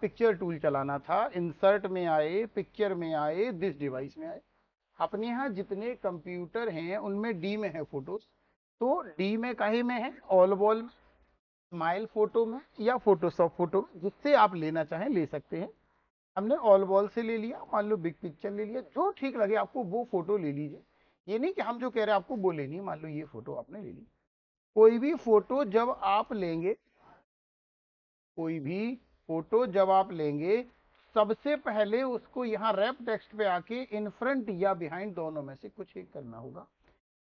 Picture tool चलाना था, insert में आए, पिक्चर में आए, दिस डिवाइस में आए। अपने यहाँ जितने कंप्यूटर हैं उनमें डी में है फोटोज, तो डी में काहे में है, ऑल वॉल में, स्माइल फोटो में, या फोटोशॉप फोटो में, जिससे आप लेना चाहें ले सकते हैं। हमने ऑल वॉल से ले लिया, मान लो बिग पिक्चर ले लिया, जो ठीक लगे आपको वो फोटो ले लीजिए। ये नहीं कि हम जो कह रहे हैं आपको वो लेनी है, मान लो ये फोटो आपने ले ली। कोई भी फोटो जब आप लेंगे, कोई भी फोटो जब आप लेंगे, सबसे पहले उसको यहाँ रैप टेक्स्ट पे आके इन फ्रंट या बिहाइंड दोनों में से कुछ एक करना होगा,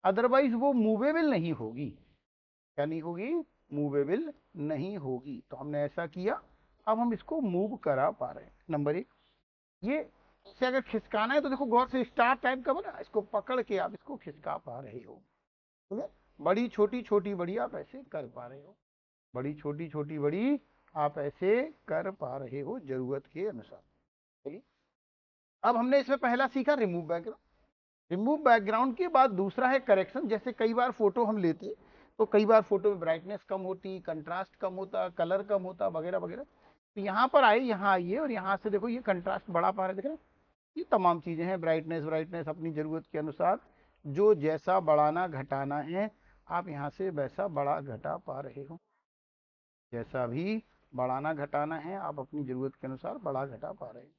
अदरवाइज वो मूवेबल नहीं होगी। क्या नहीं होगी, मूवेबल नहीं होगी। तो हमने ऐसा किया, अब हम इसको मूव करा पा रहे हैं। नंबर एक, ये इसे अगर खिसकाना है तो देखो गौर से, स्टार टाइप का बना, इसको पकड़ के आप इसको खिसका पा रहे हो। ठीक है, बड़ी छोटी छोटी बड़ी आप ऐसे कर पा रहे हो, बड़ी छोटी छोटी बड़ी आप ऐसे कर पा रहे हो जरूरत के अनुसार। चलिए, अब हमने इसमें पहला सीखा रिमूव बैकग्राउंड। रिमूव बैकग्राउंड के बाद दूसरा है करेक्शन। जैसे कई बार फोटो हम लेते तो कई बार फोटो में ब्राइटनेस कम होती, कंट्रास्ट कम होता, कलर कम होता, वगैरह वगैरह। तो यहाँ पर आए, यहाँ आइए, और यहाँ से देखो ये कंट्रास्ट बढ़ा पा रहे, देख रहे हैं? ये तमाम चीजें हैं, ब्राइटनेस ब्राइटनेस अपनी जरूरत के अनुसार जो जैसा बढ़ाना घटाना है आप यहाँ से वैसा बढ़ा घटा पा रहे हो। जैसा भी बढ़ाना घटाना है आप अपनी जरूरत के अनुसार बढ़ा घटा पा रहे हो।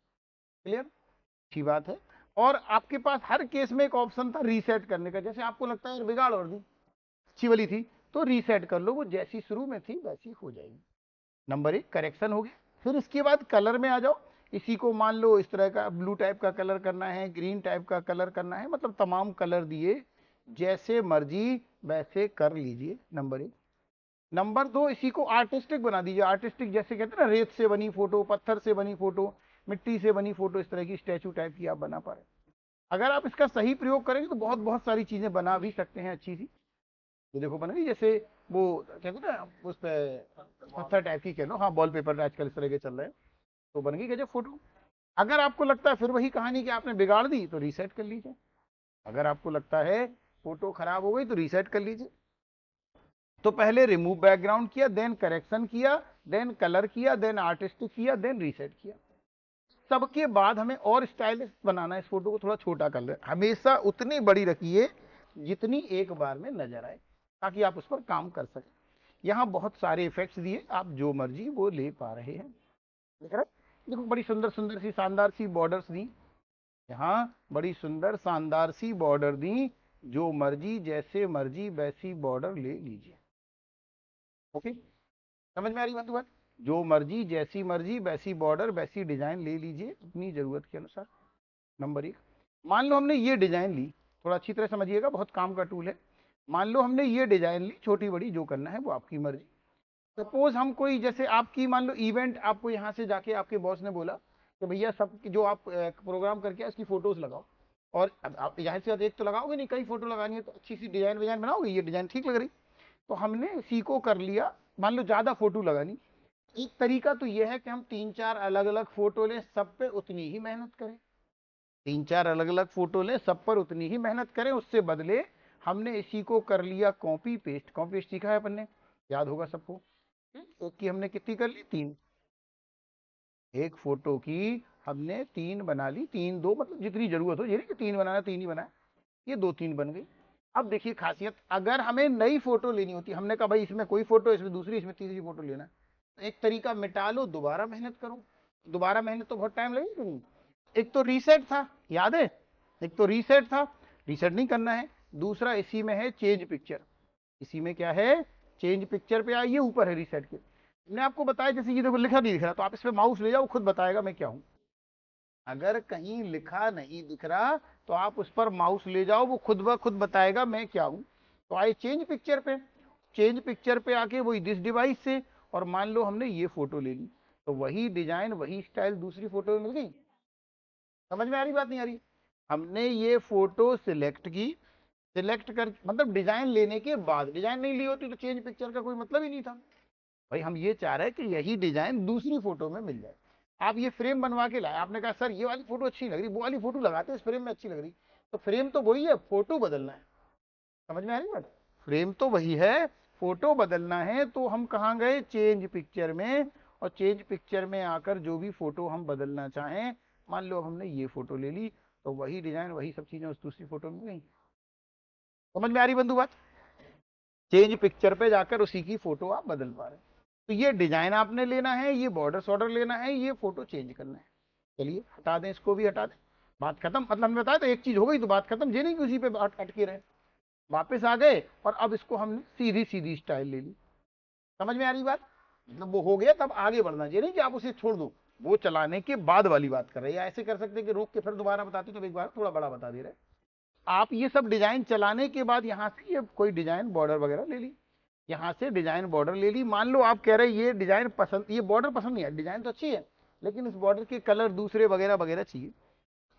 क्लियर? अच्छी बात है। और आपके पास हर केस में एक ऑप्शन था रीसेट करने का। जैसे आपको लगता है बिगाड़ और दी अच्छी वाली थी तो रीसेट कर लो, वो जैसी शुरू में थी वैसी हो जाएगी। नंबर एक करेक्शन हो गया। फिर इसके बाद कलर में आ जाओ। इसी को मान लो इस तरह का ब्लू टाइप का कलर करना है, ग्रीन टाइप का कलर करना है, मतलब तमाम कलर दिए, जैसे मर्जी वैसे कर लीजिए। नंबर एक। नंबर दो, इसी को आर्टिस्टिक बना दीजिए। आर्टिस्टिक जैसे कहते हैं ना, रेत से बनी फोटो, पत्थर से बनी फोटो, मिट्टी से बनी फोटो, इस तरह की स्टैचू टाइप की आप बना पा रहे। अगर आप इसका सही प्रयोग करेंगे तो बहुत बहुत सारी चीजें बना भी सकते हैं अच्छी सी। तो देखो बन गई, जैसे वो कहते हैं ना उस पे पत्थर टाइप की कह लो, हाँ वॉल पेपर आजकल इस तरह के चल रहे हैं, तो बन गई गजब फोटो। अगर आपको लगता है फिर वही कहानी कि आपने बिगाड़ दी तो रीसेट कर लीजिए। अगर आपको लगता है फोटो खराब हो गई तो रीसेट कर लीजिए। तो पहले रिमूव बैकग्राउंड किया, देन करेक्शन किया, देन कलर किया, देन आर्टिस्टिक किया, देन रीसेट किया। सबके बाद हमें और स्टाइलिश बनाना है, इस फोटो को थोड़ा छोटा कर ले, हमेशा उतनी बड़ी रखिए जितनी एक बार में नजर आए, ताकि आप उस पर काम कर सकें। यहाँ बहुत सारे इफेक्ट्स दिए, आप जो मर्जी वो ले पा रहे हैं। देख रहे, देखो बड़ी सुंदर सुंदर सी शानदार सी बॉर्डर्स दी, यहाँ बड़ी सुंदर शानदार सी बॉर्डर दी, जो मर्जी जैसे मर्जी वैसी बॉर्डर ले लीजिए। ओके, समझ में आ रही बात? जो मर्जी जैसी मर्जी वैसी बॉर्डर वैसी डिजाइन ले लीजिए अपनी जरूरत के अनुसार। नंबर एक, मान लो हमने ये डिजाइन ली, थोड़ा अच्छी तरह समझिएगा, बहुत काम का टूल है। मान लो हमने ये डिजाइन ली, छोटी बड़ी जो करना है वो आपकी मर्जी। सपोज हम कोई, जैसे आपकी मान लो इवेंट, आपको यहाँ से जाके आपके बॉस ने बोला कि भैया सब जो आप प्रोग्राम करके उसकी फोटोज लगाओ, और अब आप यहाँ से एक तो लगाओगे नहीं, कई फोटो लगानी है, तो अच्छी सी डिजाइन विजाइन बनाओगे, ये डिजाइन ठीक लग रही, तो हमने इसी को कर लिया। मान लो ज्यादा फोटो लगानी, एक तरीका तो यह है कि हम 3-4 अलग अलग फोटो लें, सब पे उतनी ही मेहनत करें। 3-4 अलग अलग फोटो लें, सब पर उतनी ही मेहनत करें, उससे बदले हमने इसी को कर लिया कॉपी पेस्ट। कॉपी पेस्ट सीखा है अपन ने, याद होगा सबको। एक की हमने कितनी कर ली, 3। एक फोटो की हमने 3 बना ली, 3 2 मतलब जितनी जरूरत हो, ये नहीं कि 3 बनाना 3 ही बनाए, ये 2-3 बन गई। अब देखिए खासियत, अगर हमें नई फोटो लेनी होती, हमने कहा भाई इसमें कोई फोटो, इसमें दूसरी, इसमें तीसरी फोटो लेना है, तो एक तरीका मिटा लो, दोबारा मेहनत करो। दोबारा मेहनत तो बहुत टाइम लगेगी नहीं। एक तो रीसेट था, याद है, एक तो रीसेट था, रीसेट नहीं करना है। दूसरा इसी में है चेंज पिक्चर, इसी में क्या है, चेंज पिक्चर पे आइए, ऊपर है रीसेट के। मैंने आपको बताया, जैसे ये देखो लिखा नहीं दिख रहा, तो आप इस पे माउस ले जाओ, खुद बताएगा मैं क्या हूं। अगर कहीं लिखा नहीं दिख रहा तो आप उस पर माउस ले जाओ, वो खुद ब खुद बताएगा मैं क्या हूं। तो आए चेंज पिक्चर पे, चेंज पिक्चर पे आके वही दिस डिवाइस से, और मान लो हमने ये फोटो ले ली, तो वही डिजाइन वही स्टाइल दूसरी फोटो में मिल गई। समझ में आ रही बात, नहीं आ रही? हमने ये फोटो सिलेक्ट की, सिलेक्ट कर मतलब डिजाइन लेने के बाद, डिजाइन नहीं ली होती तो चेंज पिक्चर का कोई मतलब ही नहीं था। भाई हम ये चाह रहे हैं कि यही डिजाइन दूसरी फोटो में मिल जाए। आप ये फ्रेम बनवा के लाए, आपने कहा सर ये वाली फोटो अच्छी नहीं लग रही, वो वाली फोटो लगाते इस फ्रेम में अच्छी लग रही, तो फ्रेम तो वही है, फोटो बदलना है। समझ में आ रही बात? फ्रेम तो वही है, फोटो बदलना है, तो हम कहाँ गए, चेंज पिक्चर में, और चेंज पिक्चर में आकर जो भी फोटो हम बदलना चाहें, मान लो हमने ये फोटो ले ली तो वही डिजाइन वही सब चीजें उस दूसरी फोटो में गई। समझ में आ रही बंधु बात? चेंज पिक्चर पे जाकर उसी की फोटो आप बदल पा रहे हैं। तो ये डिजाइन आपने लेना है, ये बॉर्डर सॉर्डर लेना है, ये फोटो चेंज करना है। चलिए हटा दें, इसको भी हटा दें, बात खत्म। मतलब हमने बताया तो एक चीज हो गई तो बात खत्म, ये नहीं कि उसी पे बात अटके रहे। वापस आ गए और अब इसको हमने सीधी सीधी स्टाइल ले ली। समझ में आ रही बात? मतलब वो हो गया, तब आगे बढ़ना, ये नहीं कि आप उसे छोड़ दो, वो चलाने के बाद वाली बात कर रहे हैं। ऐसे कर सकते कि रोक के फिर दोबारा बताते तो एक बार थोड़ा बड़ा बता दे रहे। आप ये सब डिजाइन चलाने के बाद यहाँ से ये कोई डिजाइन बॉर्डर वगैरह ले ली, यहाँ से डिजाइन बॉर्डर ले ली। मान लो आप कह रहे ये डिजाइन पसंद, ये बॉर्डर पसंद नहीं है, डिजाइन तो अच्छी है लेकिन इस बॉर्डर के कलर दूसरे वगैरह वगैरह चाहिए।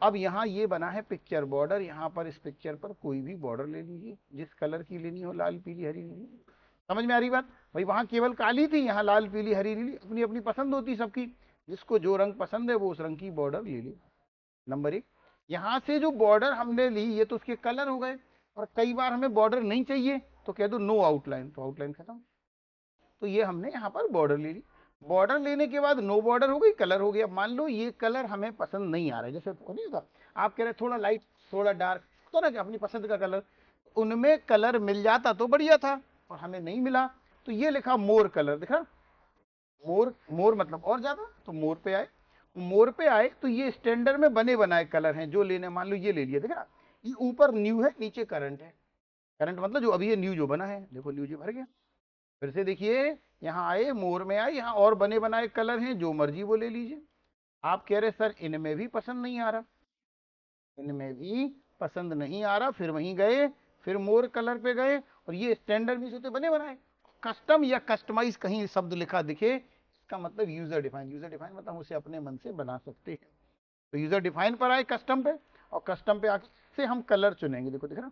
अब यहाँ ये बना है पिक्चर बॉर्डर, यहाँ पर इस पिक्चर पर कोई भी बॉर्डर ले लीजिए, जिस कलर की लेनी हो, लाल पीली हरी नीली। समझ में आ रही बात? भाई वहां केवल काली थी, यहाँ लाल पीली हरी नीली, अपनी अपनी पसंद होती सबकी, जिसको जो रंग पसंद है वो उस रंग की बॉर्डर ले ली। नंबर एक, यहाँ से जो बॉर्डर हमने ली ये तो उसके कलर हो गए, और कई बार हमें बॉर्डर नहीं चाहिए तो कह दो नो आउटलाइन, तो आउटलाइन खत्म। तो ये हमने यहाँ पर बॉर्डर ले ली। बॉर्डर लेने के बाद नो बॉर्डर हो गई, कलर हो गया। मान लो ये कलर हमें पसंद नहीं आ रहा है, जैसे नहीं होता आप कह रहे थोड़ा लाइट थोड़ा डार्क, तो ना अपनी पसंद का कलर, उनमें कलर मिल जाता तो बढ़िया था, और हमें नहीं मिला। तो ये लिखा मोर कलर, दिखा मोर, मोर मतलब और ज्यादा, तो मोर पे आए। मोर पे आए तो ये स्टैंडर्ड में बने बनाए कलर हैं जो लेने, मान लो ये ले लिया, देखा ये ऊपर न्यू है नीचे करंट है। करंट मतलब जो अभी ये न्यू जो बना है, देखो न्यू जो भर गया। फिर से देखिए यहाँ आए, मोर में आए, यहाँ और बने बनाए कलर हैं, जो मर्जी वो ले लीजिए। आप कह रहे सर इनमें भी पसंद नहीं आ रहा, इनमें भी पसंद नहीं आ रहा, फिर वहीं गए, फिर मोर कलर पे गए, और ये स्टैंडर्ड भी होते बने बनाए। कस्टम या कस्टमाइज कहीं शब्द लिखा दिखे, इसका मतलब यूजर डिफाइन। यूजर डिफाइन मतलब उसे अपने मन से बना सकते हैं। तो यूजर डिफाइन पर आए कस्टम पे, और कस्टम पे आके से हम कलर चुनेंगे। देखो दिख रहा,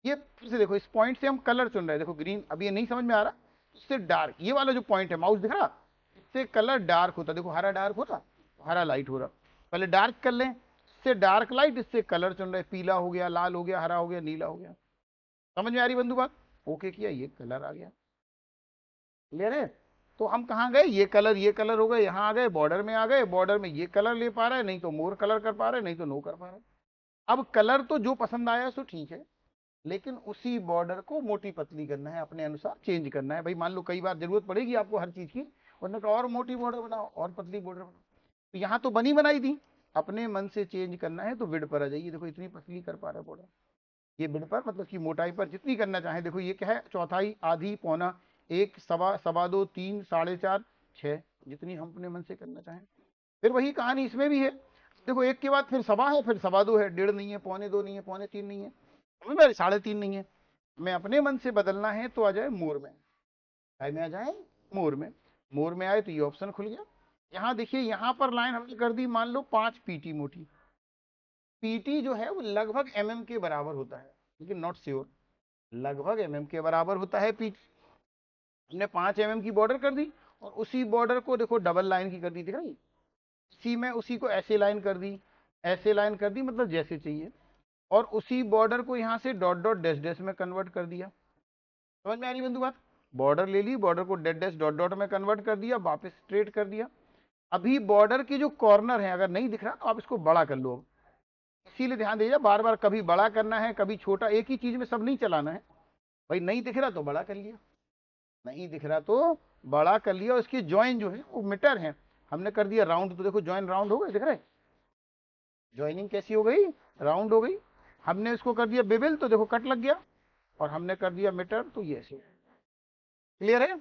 ये फिर से देखो इस पॉइंट से हम कलर चुन रहे हैं। देखो ग्रीन, अब ये नहीं समझ में आ रहा, इससे डार्क, ये वाला जो पॉइंट है माउस दिख रहा, इससे कलर डार्क होता। देखो हरा डार्क होता, हरा लाइट हो रहा, पहले डार्क कर लें, इससे डार्क लाइट, इससे कलर चुन रहे, पीला हो गया, लाल हो गया, हरा हो गया, नीला हो गया। समझ में आ रही बंधु बात? ओके किया, ये कलर आ गया। क्लियर है? तो हम कहाँ गए, ये कलर हो गए, यहाँ आ गए बॉर्डर में आ गए, बॉर्डर में ये कलर ले पा रहे हैं, नहीं तो मोर कलर कर पा रहे हैं, नहीं तो नो कर पा रहे हैं। अब कलर तो जो पसंद आया सो ठीक है, लेकिन उसी बॉर्डर को मोटी पतली करना है, अपने अनुसार चेंज करना है। भाई मान लो कई बार जरूरत पड़ेगी आपको हर चीज की, उन्होंने कहा और मोटी बॉर्डर बनाओ और पतली बॉर्डर बनाओ, तो यहाँ तो बनी बनाई थी, अपने मन से चेंज करना है तो विड पर आ जाइए। देखो इतनी पतली कर पा रहे बॉर्डर, ये विड पर मतलब कि मोटाई पर जितनी करना चाहे। देखो ये क्या है, चौथाई, आधी, पौना, एक, सवा, सवा दो, तीन, 4.5, 6, जितनी हम अपने मन से करना चाहें। फिर वही कहानी इसमें भी है, देखो एक के बाद फिर सवा है, फिर सवा दो है, 1.5 नहीं है, पौने 2 नहीं है, पौने 3 नहीं है, 3.5 नहीं है। मैं अपने मन से बदलना है तो आ जाए मोर में, में आ जाए मोर में। मोर में आए तो ये ऑप्शन खुल गया। यहाँ देखिए, यहाँ पर लाइन हमने कर दी मान लो 5 पीटी मोटी। पीटी जो है वो लगभग mm के बराबर होता है, लेकिन नॉट श्योर, लगभग mm के बराबर होता है पीटी। हमने 5 mm की बॉर्डर कर दी, और उसी बॉर्डर को देखो डबल लाइन की कर दी, दिख रही, इसी में उसी को ऐसे लाइन कर दी, ऐसे लाइन कर दी, मतलब जैसे चाहिए, और उसी बॉर्डर को यहाँ से डॉट डॉट डैश डैश में कन्वर्ट कर दिया। समझ में आ रही बंधु बात? बॉर्डर ले ली, बॉर्डर को डैश डैश डॉट डॉट में कन्वर्ट कर दिया, वापस स्ट्रेट कर दिया। अभी बॉर्डर के जो कॉर्नर है अगर नहीं दिख रहा तो आप इसको बड़ा कर लो। इसीलिए ध्यान दीजिए, बार बार कभी बड़ा करना है कभी छोटा, एक ही चीज में सब नहीं चलाना है। भाई नहीं दिख रहा तो बड़ा कर लिया, नहीं दिख रहा तो बड़ा कर लिया। उसकी ज्वाइन जो है वो मीटर है, हमने कर दिया राउंड, तो देखो ज्वाइन राउंड हो गए, दिख रहे ज्वाइनिंग कैसी हो गई, राउंड हो गई। हमने इसको कर दिया बेबल, तो देखो कट लग गया, और हमने कर दिया मीटर, तो ये ऐसे। क्लियर है?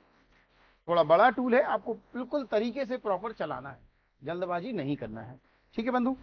थोड़ा बड़ा टूल है, आपको बिल्कुल तरीके से प्रॉपर चलाना है, जल्दबाजी नहीं करना है। ठीक है बंधु।